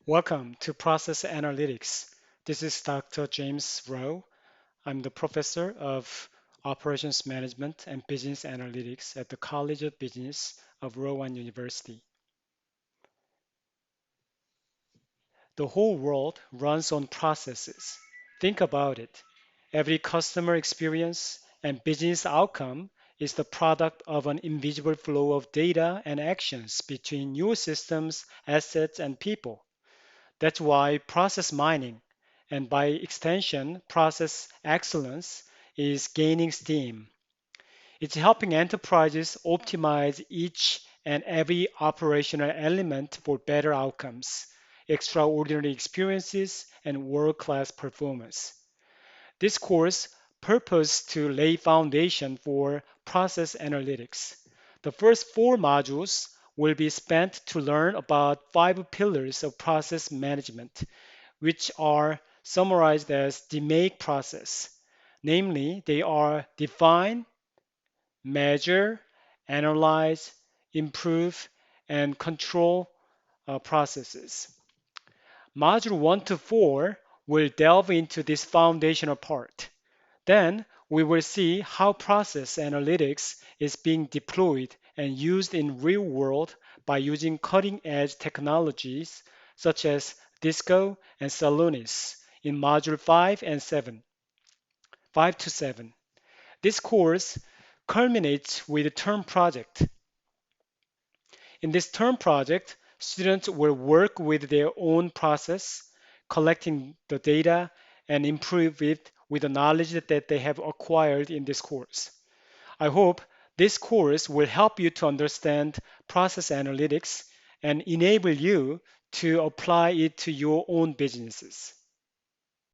Welcome to Process Analytics. This is Dr. James Rowe. I'm the professor of Operations Management and Business Analytics at the College of Business of Rowan University. The whole world runs on processes. Think about it. Every customer experience and business outcome is the product of an invisible flow of data and actions between your systems, assets, and people. That's why process mining, and by extension, process excellence, is gaining steam. It's helping enterprises optimize each and every operational element for better outcomes, extraordinary experiences, and world-class performance. This course purposed to lay foundation for process analytics. The first four modules will be spent to learn about five pillars of process management, which are summarized as the MAKE process. Namely, they are define, measure, analyze, improve, and control processes. Module 1 to 4 will delve into this foundational part. Then we will see how process analytics is being deployed and used in real world by using cutting edge technologies such as Disco and Salonis in module 5 and 7, 5 to 7. This course culminates with a term project. In this term project, students will work with their own process, collecting the data and improve it with the knowledge that they have acquired in this course. I hope this course will help you to understand process analytics and enable you to apply it to your own businesses.